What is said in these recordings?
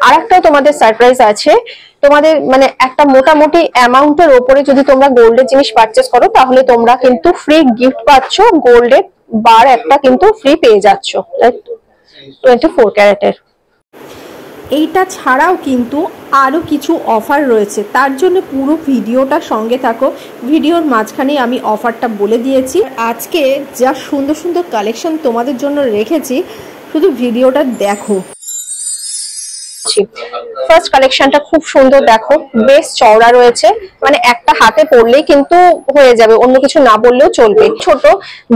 আরেকটাও তোমাদের সারপ্রাইজ আছে। তোমাদের মানে একটা মোটামুটি অ্যামাউন্টের উপরে যদি তোমরা গোল্ডের জিনিস পারচেস করো তাহলে তোমরা কিন্তু ফ্রি গিফট পাচ্ছ, গোল্ডের বার একটা কিন্তু ফ্রি পেয়ে যাচ্ছ 24 ক্যারেটের। এইটা ছাড়াও কিন্তু আরও কিছু অফার রয়েছে, তার জন্য পুরো ভিডিওটা সঙ্গে থাকো। ভিডিওর মাঝখানে আমি অফারটা বলে দিয়েছি। আজকে যা সুন্দর সুন্দর কালেকশন তোমাদের জন্য রেখেছি, শুধু ভিডিওটা দেখো। ফার্স্ট কালেকশনটা খুব সুন্দর, দেখো বেশ চওড়া রয়েছে, মানে একটা হাতে পরলেই কিন্তু হয়ে যাবে, অন্য কিছু না বললেও চলবে। ছোট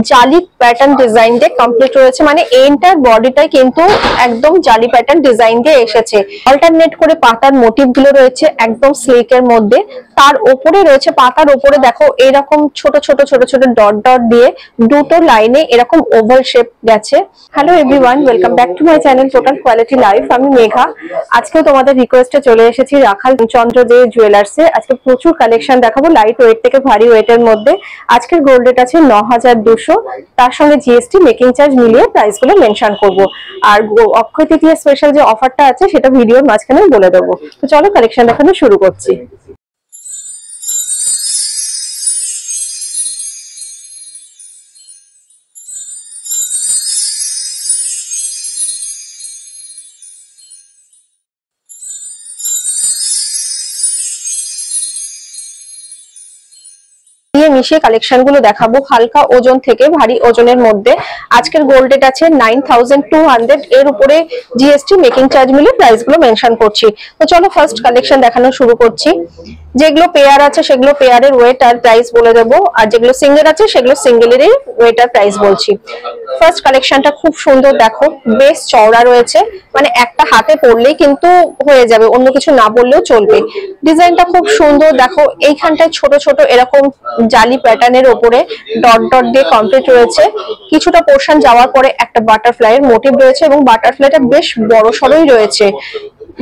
জালি প্যাটার্ন ডিজাইন দিয়ে কমপ্লিট রয়েছে, মানে এন্টার বডিটাই কিন্তু একদম জালি প্যাটার্ন ডিজাইন দিয়ে এসেছে। অল্টারনেট করে পাতার মোটিভ গুলো রয়েছে একদম স্লিকের মধ্যে। তার উপরে রয়েছে, পাতার উপরে দেখো এরকম ছোট ছোট ছোট ছোট ডট ডট দিয়ে দুটো লাইনে এরকম ওভাল শেপ গেছে। Hello everyone, welcome back to my channel total quality life. আমি মেঘা। আজকে তোমাদের রিকোয়েস্টে চলে এসেছি রাখাল চন্দ্র দে জুয়েলার্সে। আজকে প্রচুর কালেকশন দেখাবো লাইট ওয়েট থেকে ভারী ওয়েটের মধ্যে। আজকের গোল্ড রেট আছে 9200, তার সঙ্গে জিএসটি মেকিং চার্জ মিলিয়ে প্রাইস গুলো মেনশন করবো। আর অক্ষয় তৃতীয়া স্পেশাল যে অফারটা আছে সেটা ভিডিওর মাঝখানে বলে দেবো। তো চলো কালেকশন দেখানো শুরু করছি। মিশিয়ে কালেকশন গুলো দেখাবো, হালকা ওজন থেকে ভারী ওজনের মধ্যে। আজকের গোল্ড রেট আছে 9200, এর উপরে জিএসটি মেকিং চার্জ মিলিয়ে প্রাইস গুলো মেনশন করছি। তো চলো ফার্স্ট কালেকশন দেখানো শুরু করছি। যেগুলো পেয়ার আছে সেগুলো পেয়ারের ওয়েট আর প্রাইস বলে দেবো, আর যেগুলো সিঙ্গেল আছে সেগুলো সিঙ্গেলেরই ওয়েট আর প্রাইস বলছি। ফার্স্ট কালেকশনটা খুব সুন্দর, দেখো বেশ চওড়া রয়েছে, মানে একটা হাতে পরলেই কিন্তু হয়ে যাবে, অন্য কিছু না বললেও চলবে। ডিজাইনটা খুব সুন্দর, দেখো এইখানটায় ছোট ছোট এরকম জালি প্যাটার্নের উপরে ডট ডট দিয়ে কমপ্লিট রয়েছে। কিছুটা পোর্শন যাওয়ার পরে একটা বাটারফ্লাই এর মোটিভ রয়েছে এবং বাটারফ্লাইটা বেশ বড় সড়ই রয়েছে,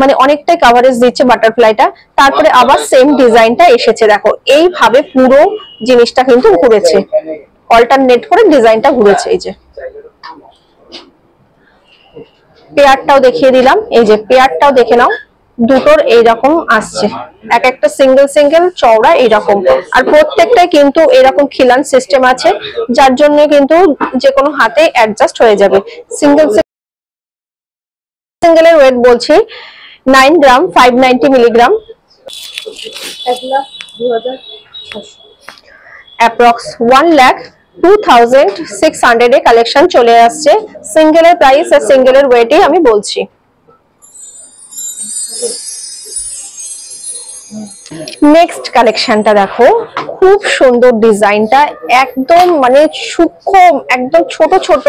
মানে অনেকটাই কভারেজ দিচ্ছে বাটারফ্লাইটা। তারপরে আবার সেম ডিজাইনটা এসেছে, দেখো এইভাবে পুরো জিনিসটা কিন্তু ঘুরেছে, অল্টারনেট করে ডিজাইনটা ঘুরেছে। এই যে পেয়ারটাও দেখিয়ে দিলাম, এই যে পেয়ারটাও দেখে নাও, দুটোর এইরকম আসছে, এক একটা সিঙ্গেল সিঙ্গেল চওড়া এইরকম। আর প্রত্যেকটাই কিন্তু এরকম খিলান সিস্টেম আছে, যার জন্য কিন্তু যে কোনো হাতে অ্যাডজাস্ট হয়ে যাবে। সিঙ্গেলের ওয়েট বলছি 9 গ্রাম 590 মিলিগ্রাম, অ্যাপ্রক্স 1,02,600 এ কালেকশন চলে আসছে। সিঙ্গেলের প্রাইস আর সিঙ্গেলের ওয়েটই আমি বলছি। নেক্সট কালেকশনটা দেখো, খুব সুন্দর ডিজাইনটা, একদম মানে সূক্ষ্ম, একদম ছোট ছোট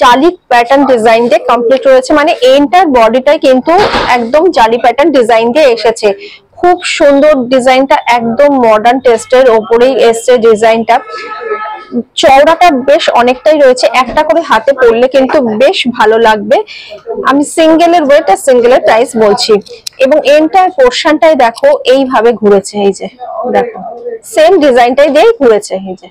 জালি প্যাটার্ন ডিজাইন দিয়ে কমপ্লিট রয়েছে, মানে এন্টার বডিটাই কিন্তু একদম জালি প্যাটার্ন ডিজাইন দিয়ে এসেছে। খুব সুন্দর ডিজাইনটা, একদম মডার্ন টেস্টের ওপরেই এসছে ডিজাইনটা। চওড়াটা বেশ অনেকটাই রয়েছে, একটা করে হাতে পরলে কিন্তু বেশ ভালো লাগবে। আমি সিঙ্গেলের ওয়েট আর সিঙ্গেলের প্রাইস বলছি। এবং এন্টার পোর্শনটাই দেখো এইভাবে ঘুরেছে, এই যে দেখো সেম ডিজাইনটাই দিয়ে ঘুরেছে। এই যে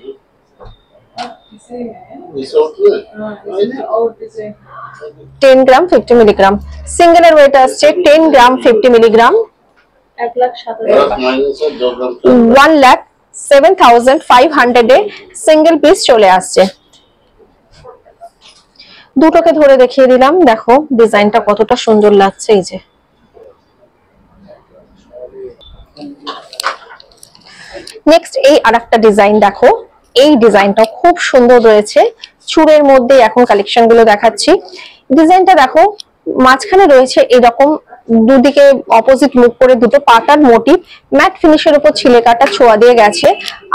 10 গ্রাম 50 মিলিগ্রাম, সিঙ্গেলের ওয়েট আসছে 10 গ্রাম 50 মিলিগ্রাম, 1,07,500 এ সিঙ্গেল পিস চলে আসছে। দুটোকে ধরে দেখিয়ে দিলাম, দেখো ডিজাইনটা কতটা সুন্দর লাগছে। এই যে নেক্সট এই আরেকটা ডিজাইন দেখো, এই ডিজাইনটা খুব সুন্দর রয়েছে। চূড়ের মধ্যে এখন কালেকশন গুলো দেখাচ্ছি। ডিজাইনটা দেখো, মাঝখানে রয়েছে এরকম দুদিকে অপোজিট মুখ করে দুটো পাতার মোটিভ, ম্যাট ফিনিশের উপর ছিলে কাটা ছোঁয়া দিয়ে গেছে।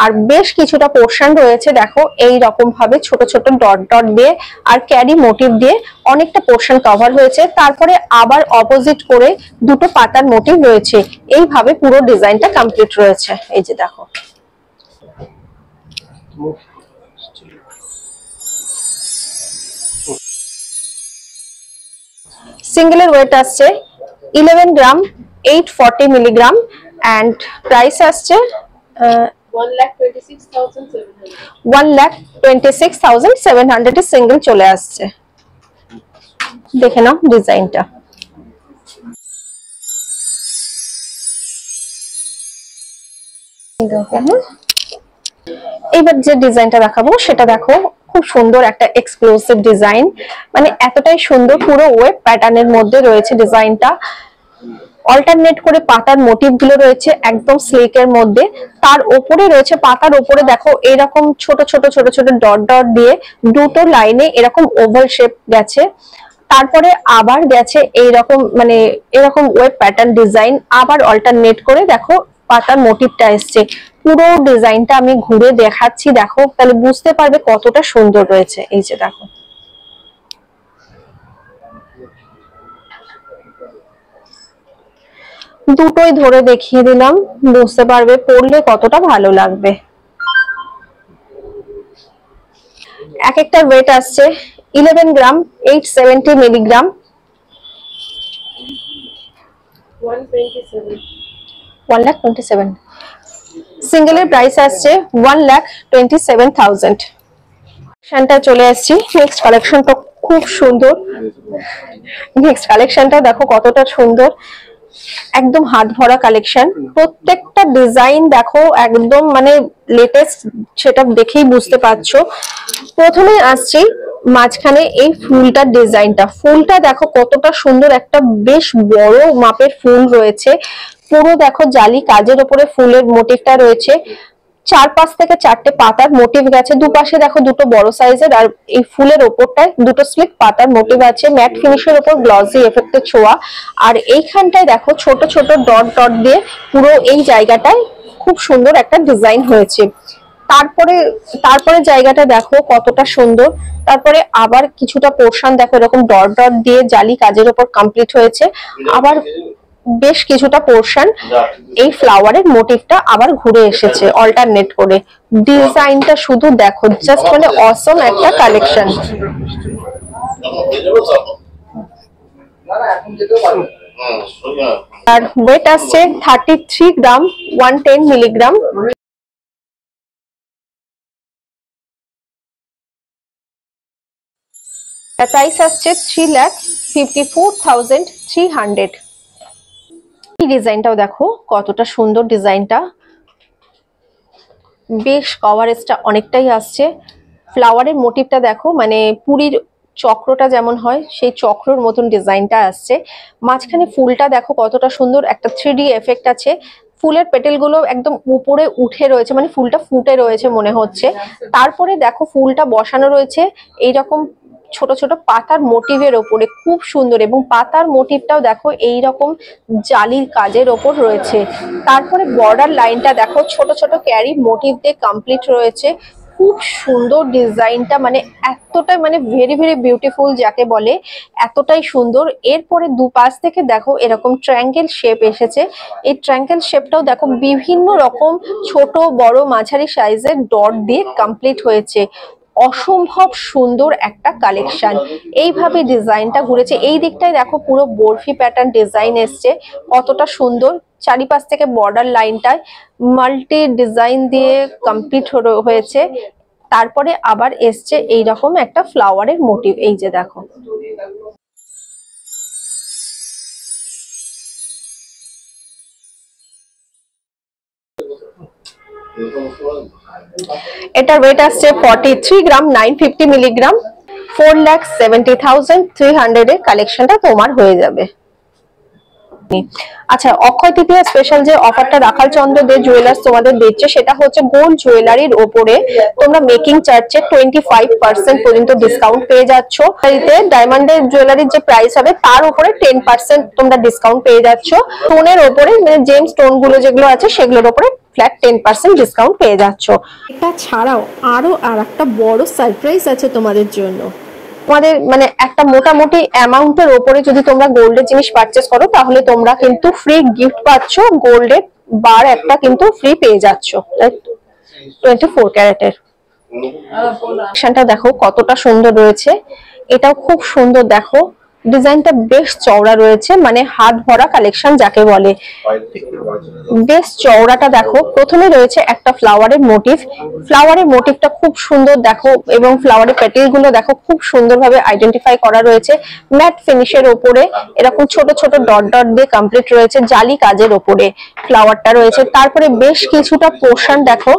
আর বেশ কিছুটা পোর্শন রয়েছে দেখো এই রকম ভাবে ছোট ছোট ডট ডট দিয়ে আর ক্যারি মোটিভ দিয়ে অনেকটা পোর্শন কভার হয়েছে। তারপরে আবার অপোজিট করে দুটো পাতার মোটিভ রয়েছে, এইভাবে পুরো ডিজাইনটা কমপ্লিট রয়েছে। এই যে দেখো সিঙ্গেলের ওয়েট আসছে 11 গ্রাম 840 মিলিগ্রাম এন্ড প্রাইস আসছে 1,26,700 এ সিঙ্গেল চলে আসছে। দেখে নাও ডিজাইনটা। এবার যে ডিজাইনটা দেখাবো সেটা দেখো, খুব সুন্দর একটা এক্সক্লুসিভ ডিজাইন, মানে এতটাই সুন্দর, পুরো ওয়েব প্যাটার্নের মধ্যে রয়েছে ডিজাইনটা। অল্টারনেট করে পাতার মোটিভ গুলো রয়েছে একদম স্লিকের মধ্যে। তার উপরে রয়েছে, পাতার উপরে দেখো এরকম ছোট ছোট ছোট ছোট ডট ডট দিয়ে দুটো লাইনে এরকম ওভাল শেপ গেছে। তারপরে আবার গেছে এইরকম, মানে এরকম ওয়েব প্যাটার্ন ডিজাইন, আবার অল্টারনেট করে দেখো পাতার মোটিভটা এসছে। পুরো ডিজাইনটা আমি ঘুরে দেখাচ্ছি, দেখো তাহলে বুঝতে পারবে কতটা সুন্দর রয়েছে। এই যে দেখো, দুটোই ধরে দেখিয়ে দিলাম, বুঝতে পারবে পরলে কতটা ভালো লাগবে। এক একটা ওয়েট আসছে 11 গ্রাম, 870 মিলিগ্রাম, 1,27,000। সিঙ্গেলের প্রাইস আসছে 1,27,000। কালেকশনটা চলে আসছি, নেক্সট কালেকশনটা খুব সুন্দর। নেক্সট কালেকশনটা দেখো কতটা সুন্দর, একদম হাত ভরা কালেকশন। প্রত্যেকটা ডিজাইন দেখো একদম মানে লেটেস্ট, সেটা দেখেই বুঝতে পারছো। প্রথমে আসছি মাঝখানে এই ফুলটার ডিজাইনটা, ফুলটা দেখো কতটা সুন্দর, একটা বেশ বড় মাপের ফুল রয়েছে। পুরো দেখো জালি কাজের উপরে ফুলের মোটিভটা রয়েছে। 4-5 থেকে 4টে পাতার মোটিভ গেছে, দুপাশে দেখো দুটো বড় সাইজের, আর এই ফুলের ওপরটায় দুটো স্লিপ পাতার মোটিভ আছে, ম্যাট ফিনিশের উপর গ্লসি এফেক্টের ছোঁয়া। আর এইখানটায় দেখো ছোট ছোট ডট ডট দিয়ে পুরো এই জায়গাটায় খুব সুন্দর একটা ডিজাইন হয়েছে। তারপরে জায়গাটা দেখো কতটা সুন্দর। তারপরে আবার কিছুটা পোর্শন দেখো এরকম ডট ডট দিয়ে জালি কাজের উপর কমপ্লিট হয়েছে। আবার বেশ কিছুটা পোর্শন এই ফ্লাওয়ারের মোটিভটা আবার ঘুরে এসেছে অল্টারনেট করে। ডিজাইনটা শুধু দেখো, জাস্ট মানে অসম একটা কালেকশন। আর ওয়েট আসছে 33 গ্রাম, 110 মিলিগ্রাম। প্রাইস আসছে 3,54,300। এই ডিজাইনটাও দেখো কতটা সুন্দর, ডিজাইনটা বেশ কভারেজটা অনেকটাই আসছে। ফ্লাওয়ারের মোটিভটা দেখো, মানে পুরীর চক্রটা যেমন হয় সেই চক্রর মতন ডিজাইনটা আসছে। মাঝখানে ফুলটা দেখো কতটা সুন্দর, একটা 3D এফেক্ট আছে। ফুলের পেটেল গুলো একদম উপরে উঠে রয়েছে, মানে ফুলটা ফুটে রয়েছে মনে হচ্ছে। তারপরে দেখো ফুলটা বসানো রয়েছে এইরকম ছোট ছোট পাতার মোটিভের ওপরে, খুব সুন্দর। এবং পাতার মোটিভটাও দেখো এইরকম জালির কাজের ওপর রয়েছে। তারপরে বর্ডার লাইনটা দেখো ছোট ছোট ক্যারি মোটিভ দিয়ে কমপ্লিট রয়েছে। খুব সুন্দর ডিজাইনটা, মানে এতটাই মানে ভেরি ভেরি বিউটিফুল যাকে বলে, এতটাই সুন্দর। এরপরে দুপাশ থেকে দেখো এরকম ট্রায়াঙ্গেল শেপ এসেছে। এই ট্রায়াঙ্গেল শেপটাও দেখো বিভিন্ন রকম ছোট বড় মাঝারি সাইজের ডট দিয়ে কমপ্লিট হয়েছে। অসম্ভব সুন্দর একটা কালেকশন। এইভাবে ডিজাইনটা ঘুরেছে। এই দিকটায় দেখো পুরো বরফি প্যাটার্ন ডিজাইন এসছে, কতটা সুন্দর। চারিপাশ থেকে বর্ডার লাইনটায় মাল্টি ডিজাইন দিয়ে কমপ্লিট হয়েছে। তারপরে আবার এসছে এইরকম একটা ফ্লাওয়ারের মোটিভ। এই যে দেখো, এটার ওয়েট আসছে 43 গ্রাম, 950 মিলিগ্রাম, 4,70,300 এর কালেকশনটা তোমার হয়ে যাবে। আচ্ছা, অক্ষয় তৃতীয়া স্পেশাল যে অফারটা রাখাল চন্দ্র দে জুয়েলার্স তোমাদের দিচ্ছে, সেটা হচ্ছে গোল্ড জুয়েলারির ওপরে তোমরা মেকিং চার্জে 25% পর্যন্ত ডিসকাউন্ট পেয়ে যাচ্ছ। এতে ডায়মন্ডের জুয়েলারির যে প্রাইস হবে তার উপরে 10% তোমরা ডিসকাউন্ট পেয়ে যাচ্ছ। স্টোনের ওপরে, মানে জেম স্টোন গুলো যেগুলো আছে সেগুলোর উপরে ফ্ল্যাট 10% ডিসকাউন্ট পেয়ে যাচ্ছ। এটা ছাড়াও আরো আরেকটা বড় সারপ্রাইজ আছে তোমাদের জন্য। তোমাদের মানে একটা মোটামুটি অ্যামাউন্টের উপরে যদি তোমরা গোল্ডের জিনিস পারচেস করো তাহলে তোমরা কিন্তু ফ্রি গিফট পাচ্ছ, গোল্ডের বার একটা কিন্তু ফ্রি পেয়ে যাচ্ছ 24 ক্যারেটের। কালেকশনটা দেখো কতটা সুন্দর রয়েছে, এটাও খুব সুন্দর। দেখো ডিজাইনটা বেশ চওড়া রয়েছে, মানে হাত ভরা কালেকশন যাকে বলে। বেশ চওড়াটা দেখো, প্রথমে রয়েছে একটা ফ্লাওয়ারের মোটিভ। ফ্লাওয়ারের মোটিভটা খুব সুন্দর দেখো, এবং ফ্লাওয়ারের পেটেল গুলো দেখো খুব সুন্দরভাবে আইডেন্টিফাই করা রয়েছে। ম্যাট ফিনিশের ওপরে এরকম ছোট ছোট ডট ডট দিয়ে কমপ্লিট রয়েছে, জালি কাজের ওপরে ফ্লাওয়ারটা রয়েছে। তারপরে বেশ কিছুটা পোর্শন দেখো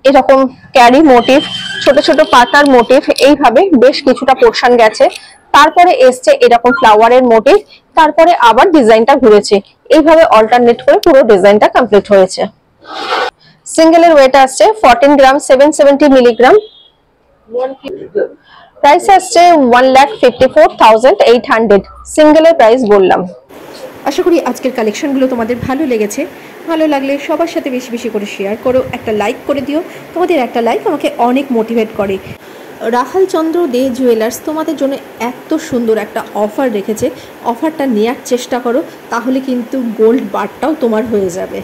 এরকম ক্যারি মোটিভ, ছোট ছোট পাতার মোটিভ, এইভাবে বেশ কিছুটা পোর্শন গেছে। তারপরে এসছে এরকম ফ্লাওয়ারের মোটিভ, তারপরে আবার ডিজাইনটা ঘুরেছে, এইভাবে অল্টারনেট করে পুরো ডিজাইনটা কমপ্লিট হয়েছে। সিঙ্গেলের ওয়েট আসছে 14 গ্রাম, 770 মিলিগ্রাম। প্রাইস আসছে 1,54,800। সিঙ্গেলের প্রাইস বললাম। আশা করি আজকের কালেকশনগুলো তোমাদের ভালো লেগেছে। ভালো লাগলে সবার সাথে বেশি বেশি করে শেয়ার করো, একটা লাইক করে দিও। তোমাদের একটা লাইক আমাকে অনেক মোটিভেট করে। রাখাল চন্দ্র দে জুয়েলার্স তোমাদের জন্য এত সুন্দর একটা অফার রেখেছে, অফারটা নেওয়ার চেষ্টা করো, তাহলে কিন্তু গোল্ড বারটাও তোমার হয়ে যাবে।